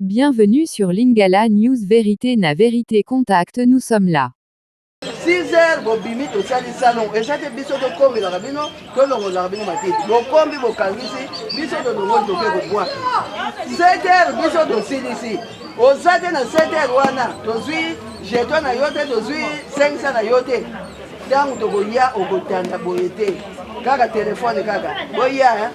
Bienvenue sur Lingala News Vérité na Vérité Contact, nous sommes là. 6h, bobimi to sali salon. Et ça te biso to kombi la rabino, to longo la rabino matiti. Bo kombi bo kangisi, biso to longo to ke bois. 7h biso to silisi. O sate na 7h wana, to zui jeton na yote, to zui 500 na yote. Tangu to boya o kotanda boyete. Kaka telefone kaka. Boya hein.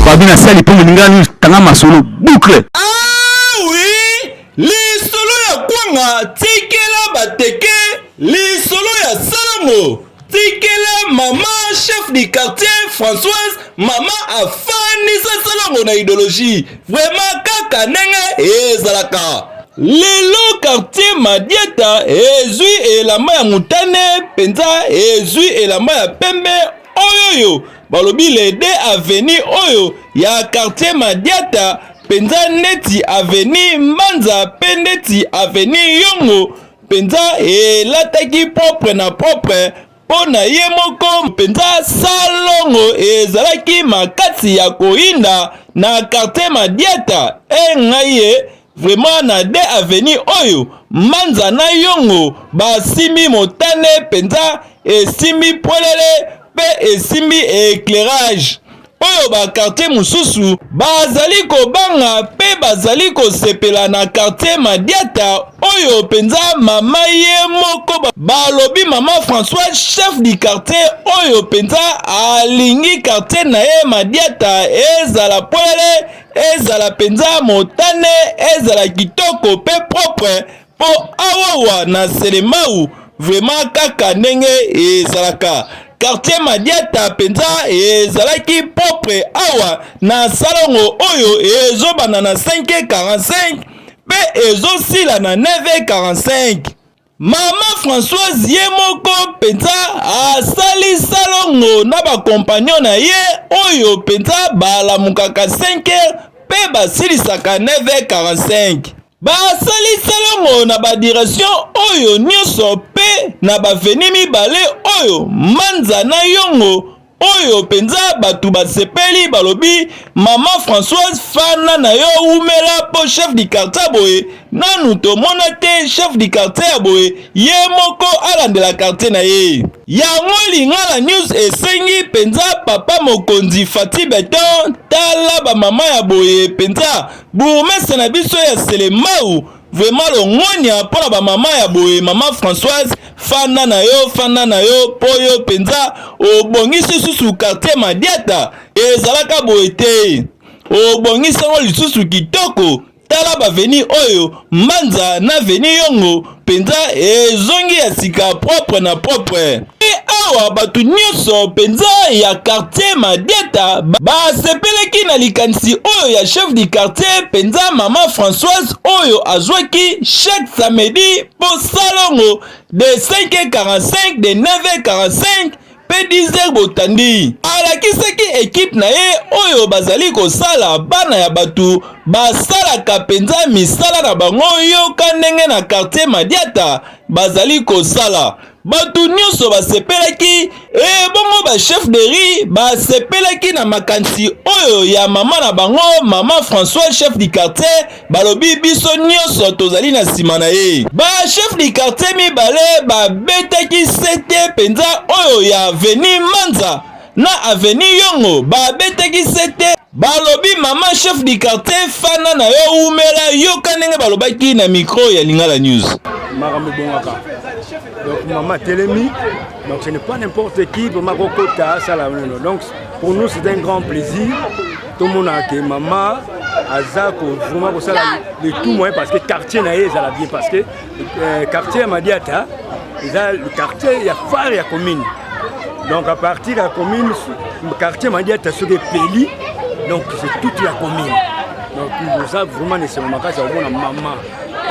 Babina sali pour Lingala tanga masolo boucle. Ah oui, les solo ya kwanga tikela bateke, les solo ya salamo tikela maman chef du quartier Françoise, maman afani sa salamo na idéologie. Vraiment kaka nenge ezalaka. Lelo quartier Madiata ezui elamba ya mutane penza ezui elamba ya pembe oyoyo. Balobi les deux avenues oyo ya quartier Madiata penza neti avenue Manza pendeti avenue Yongo penza elataki propre na propre pona ye moko penza salongo ezalaki makati ya koinda na quartier Madiata ngaye vraiment na de avenue oyo Manza na Yongo basimi motane penza esimi polele pe esimi éclairage oyo ba quartier mususu bazali kobanga pe bazali kosepela na quartier Madiata oyo penza mama ye moko balobi mama François chef du quartier oyo penza alingi quartier na ye Madiata ezala polele ezala penza motane ezala kitoko pe propre po awawa na selemau vraiment kaka ndenge ezalaka. Quartier Madiata penza ezalaki propre awa na salongo oyo ezobana na 5h45 pe ezosila na 9h45. Mama Françoise ye moko penza asali salongo na ba compagnon na ye oyo penza balamukaka 5h pe basilisaka 9h45. Basali salongo na ba direction oyo nyonso pe na ba veni mibale oyo Manza na Yongo oyo penza batu basepeli balobi mama Françoise fana na yo umela po chef du quartier boye nanu tomona te chef du quartier boye ye moko alandela quartier na ye yango Lingala News esengi penza papa mokonzi Fati Beton tala ba mama ya boye penza bourgmestre na biso ya Selemau vraiment longonia pour la mama ya boye mama Françoise fana na yo poyo penza obongisi susu quartier Madiata ezalaka boye te obongisi ngo lisusu kitoko tala ba veni oyo Manza na veni Yongo penza ezongi ya sika propre na propre awa batu nyonso penza ya quartier Madiata basepeleki na likanisi oyo ya chef du quartier penza mama Françoise oyo azwaki chaque samedi po salongo de 5h45 de 9h45 pe 10h botandi alakisaki équipe na ye oyo bazali kosala bana ya batu basalaka penza misala na bango yoka ndenge na quartier Madiata bazali kosala batu nyonso basepelaki bongo ba chef de riz basepelaki na makanisi oyo ya mama na bango mama François chef du quartier balobi biso nyonso tozali na sima na ye ba chef du quartier mibale babetaki sete penza oyo ya avenue Manza na avenue Yongo babetaki sete balobi mama chef du quartier fana na yo umela yoka ndenge balobaki na micro ya Lingala News. Donc maman Télémi, donc ce n'est pas n'importe qui pour ma cocota ça la donc pour nous c'est un grand plaisir tout le monde a que maman Azako vraiment pour ça le tout moyen parce que quartier naïe ça la bien parce que quartier Madiata le quartier il y a phare il y a commune donc à partir de la commune le quartier Madiata sur des pays donc c'est toute la commune donc nous avons vraiment nécessairement ça au moins maman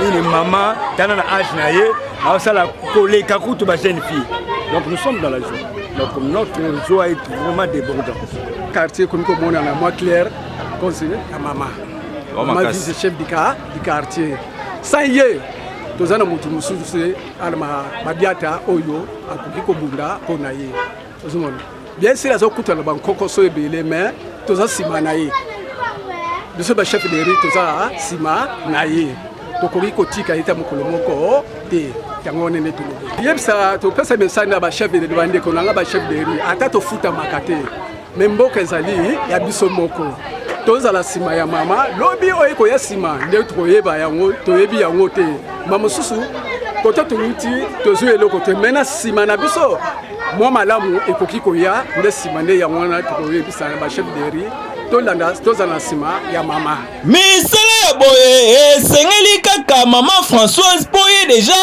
une maman tana na âge naïe alors ça la collé kakutu ba jeune fille donc nous sommes dans la joie donc notre joie est vraiment débordante quartier comme on a la moi clair conseiller à maman maman vice chef du quartier ça y est tozana mutu mususu alma Madiata oyo akuki ko bunda ko naye tozomona bien sûr azokuta na bankoko so ebele mais tozasima naye biso ba chef de riz toza sima na ye tokoki kotika ita mokolo moko te yango nene tolobi yebisa topesa message na ba chef de bandeko nanga ba chef de riz ata tofuta makate me mboka ezali ya biso moko tozala sima ya mama lobi oyo koya sima nde tokoyeba yango toyebi yango te mama susu koto tuuti tozwi eloko te mena sima na biso mwa malamu ekoki koya nde sima nde yango wana tokoyebisa na ba chef de riz tozala na sima ya mama misala ya boye esengeli kaka mama Françoise po ye deja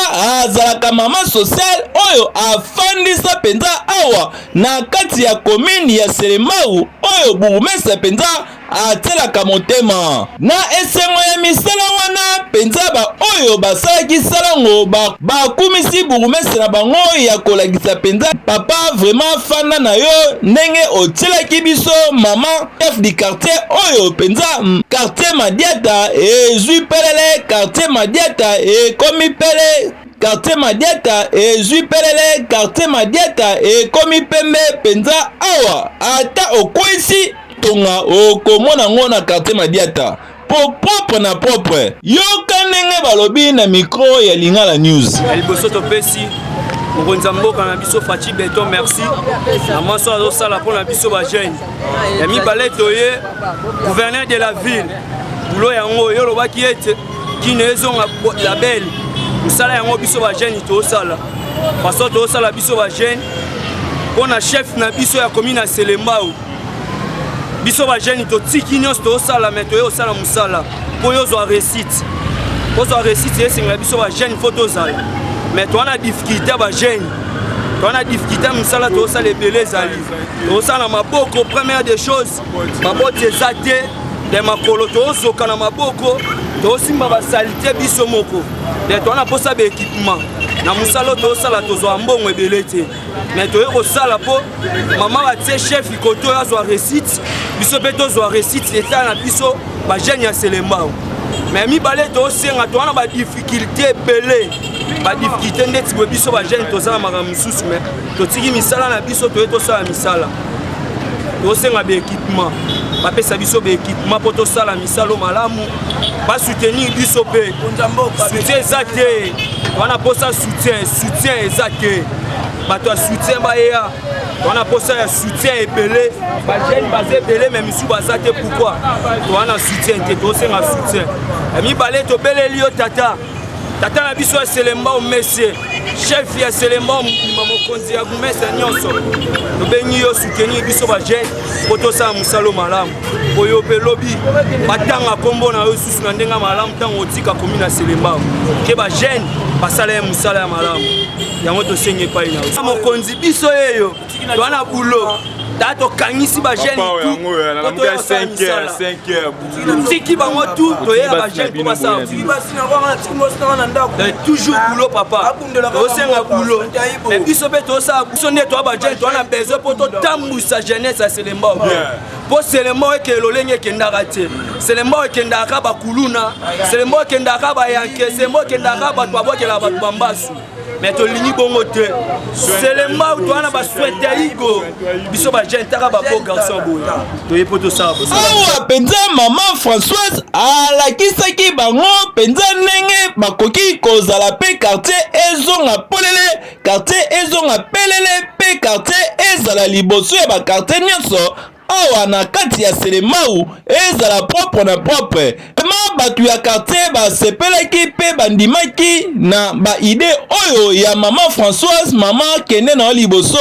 azalaka mama sociale oyo afandisa penza awa na kati ya commune ya Selembao oyo burumesa penza atelaka motema na esengo ya misala wana penza ba oyo basalaki salango bakumisi burumesa na bango ya kolakisa penza papa vraiment fanda na yo ndenge otielaki biso mama chef du quartier oyo penza quartier Madiata ezwi pelele quartier Madiata ekomi pele quartier Madiata ezwi pelele quartier Madiata ekomi pembe penza awa ata okwisi tonga okomona ngo na quartier Madiata po propre na propre yoka ndenge balobi na micro ya Lingala News liboso topesi mokonzi mboka na biso Fachi Beton merci na maso azosala mpona biso bajeune ya mibale toye gouverneur de la ville bulo yango oyo olobaki ete kino ezonga label mosala yango biso bajeune tosala faso tosala biso bajeune mpona chef na biso ya commune ya Selembao biso bajeune totiki nyonso tosala me toye osala mosala mpo yo ozwa réussite esenga biso bajeune fo tozala mais toi on a difficulté à jeune toi on a difficulté à musala to ça les belé zali to ça na maboko première des choses maboko ezate de makolo to zoka na maboko to simba ba salité biso moko de toi on a posa ba équipement na musala to sala to zo mbongo ebele te mais to ko sala po maman ba tie chef ikoto ya zo réussite biso pe to zo réussite l'état na biso ba jeune ya Selembao mais mi balé to senga to on a ba difficulté belé ba difficulté ndeti bo biso ba jeune tozala makambo mususu mais totiki misala na biso toye tosala misala tosenga ba équipement bapesa biso ba équipement po tosala misala malamu ba soutenir biso pe soutien eza te wana posa soutien eza te bato ya soutien bayeya wana posa ya soutien ebele ba jeune baza ebele mais misu baza te pourquoi wana soutien te tosenga soutien mibale tobeleli yo tata na biso ya Selembao monsieur chef ya Selembao mokonzi ya gumesa nyonso tobengi yo soutenir biso ba jeune po tosala musalo malamu oyo pe lobi batanga kombo na yo susu na ndenga malamu tango otika commune ya Selembao ke ba jeune basala ya musala ya malamu yango tosengi pa ina mokonzi biso yeyo twana bulo dato kangisi ba jeune tout 5h tiki bango tout toye ba jeune ko basala toujours boulot papa osenga boulot mais biso pe to sa biso ne to ba jeune to na besoin pour to tambusa jeunesse à Selembao po Selembao ke lolenge kendaka te Selembao kendaka ba kuluna Selembao kendaka ba yanke Selembao kendaka ba to abokela ba bambasu mais to lini bongo te Selembao to na ba souhaiter igo biso ba jeune taka ba beau garçon boy to yepo to sa awa penza maman Françoise alakisaki bango penza ndenge bakoki kozala pe quartier ezonga polele quartier ezonga pelele pe quartier ezala liboso ya ba quartier nyonso awa na kati ya Selembao ezala propre na propre ma batu ya quartier basepelaki pe bandimaki na ba idée oyo ya maman Françoise mama kende na liboso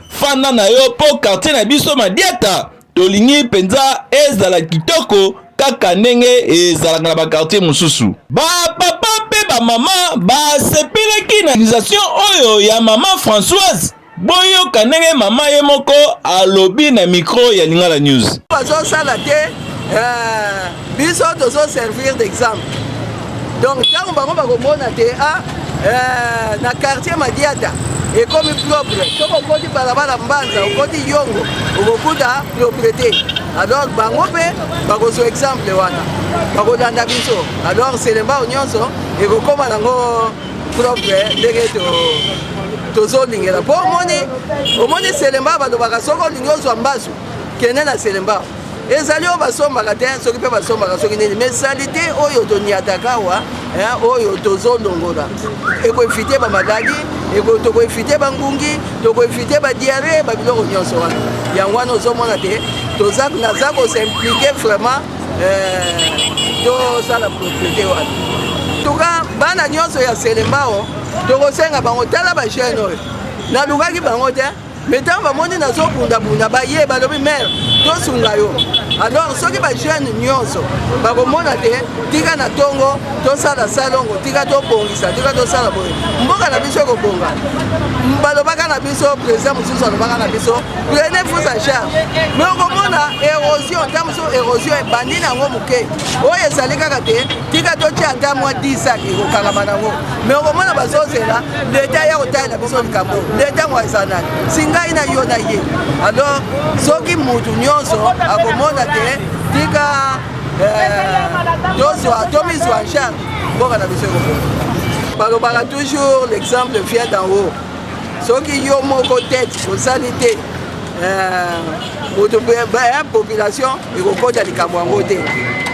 fanda na yo po quartier na biso Madiata tolingi penza ezala kitoko kaka ndenge ezalaka na ba quartier mususu ba papa pe ba mama basepelaki na organisation oyo ya maman Françoise boyo kanenge mama ye moko alobi na micro ya Lingala News bazo sala te biso tozo servir d'exemple donc tango bango bakomona te na quartier Madiata ekomi propre soko okoti balabala mbanza okoti yongo okokuta propreté alors bango mpe bakozwa exemple wana bakolanda biso alors Selembao nyonso ekokoma nango propre ndenge tozolingela po omoni Selembao balobaka soko olingi ozwa mbasu kende na Selembao ezali oyo basombaka te soki mpe basombaka soki nini mais salite oyo toniataka awa oyo tozolongola ekoefite bamaladi tokoefite bangungi tokoefite badiare babiloko nyonso wana yango wana ozomona te naza kosimplike vraiment tosala propriété wana tuka bana nyonso ya selembao tokosenga bango tala bajeune oyo nalukaki bango te mais ntango bamoni nazobundabunda baye balobi mere tosunga yo alors soki bajeune nyonso bakomona te tika na ntongo tosala salongo tika tobongisa tika tosala boye mboka na biso ekobonga balobaka na biso président mosusu alobaka na biso prenez vous en charge mais okomona érosion ntango mosusu érosion ebandi nango moke oyo ezali kaka te tika totia ata mwa 10 sak ekokangama nango mais okomona bazozela leta ya kotalela biso likambo leta ngo eza nani singai na yo na ye alors soki mutu nyonso akomona te tika tomizwa en charge mboka na biso ekobonga balobaka toujours l'exemple vient d'en haut soki yo moko tete osali te population ekokota likambo yango te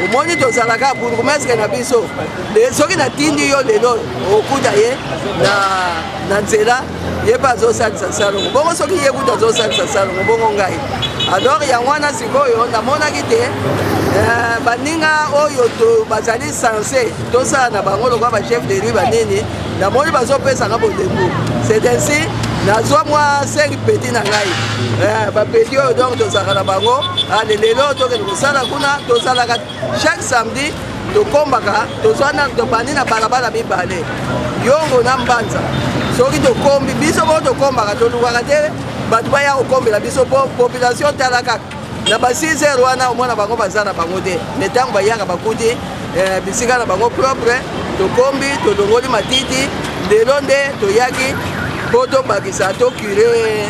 omoni tozalaka bourgmestre na biso soki natindi yo lelo okuta ye na nzela ye mpe azosalisa salongo bongo soki ye kuta azosalisa salongo bongo ngai alors yango wana sikoyo namonaki te baninga oyo bazali sanse tosala na bango lokwa bachef de rue banini namoni bazopesanga bolembu c'est ainsi nazwa mwa 5 peti na ngai bapeti oyo donc tozalaka na bango lelo tokende kosala kuna tozalaka chaque samedi tokombaka tobandi na balabala mibale yongo na mbanza soki tokombi biso moko tokombaka tolukaka te bato baya kokombela biso po population tala kaka na ba 6 heures wana omona bango baza na bango te mais ntango bayaka bakuti bisika na bango propre tokombi tolongoli matiti lelo nde toyaki po tobakisa tokure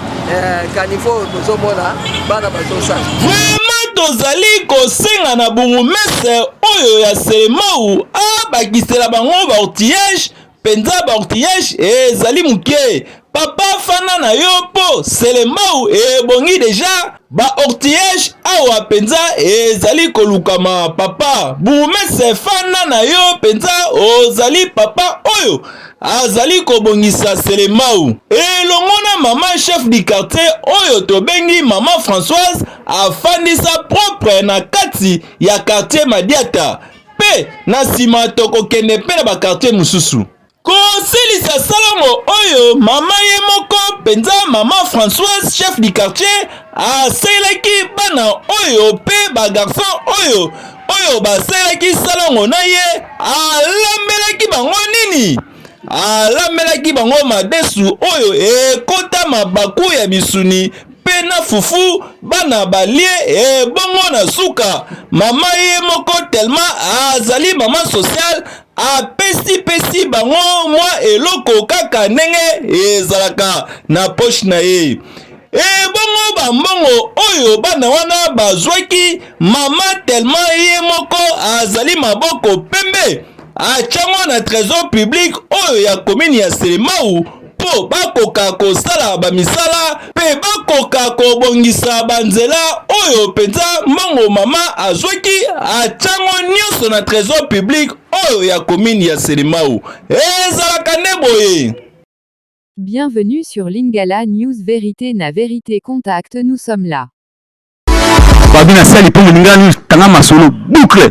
kanifo tozomona bana bazosala vraiment tozali kosenga na bourgmestre oyo ya Selemau abakisela bango baortillage penza baortillage ezali muke papa fana na yo po Selemau ebongi deja baortillage awa penza ezali kolukama papa bourgmestre fana na yo penza ozali papa oyo azali kobongisa Selemau elongona mama chef du quartier oyo tobengi mama Françoise afandisa propre na kati ya quartier Madiata pe na nsima tokokende pe na bakartier mosusu kosilisa salongo oyo mama ye moko penza mama Françoise chef du quartier asalaki bana oyo pe bagarçon oyo basalaki salongo na ye alambelaki bango nini alamelaki bango madesu oyo ekota mabaku ya misuni pe na fufu bana balie ebongo na suka mama ye moko tellement azali mama social apesi bango mwa eloko kaka ndenge ezalaka na poche na ye ebongo bambongo oyo bana wana bazwaki mama tellement ye moko azali maboko pembe achango na trésor public oyo ya commune ya Selemau po bakoka kosala bamisala pe bakoka kobongisa banzela oyo penza mbongo mama azwaki achango nyonso na trésor public oyo ya commune ya Selemau ezalaka nde boye. Bienvenue sur Lingala News Vérité na Vérité Contact, nous sommes là. Babina sali pour Lingala News tanga masolo boucle.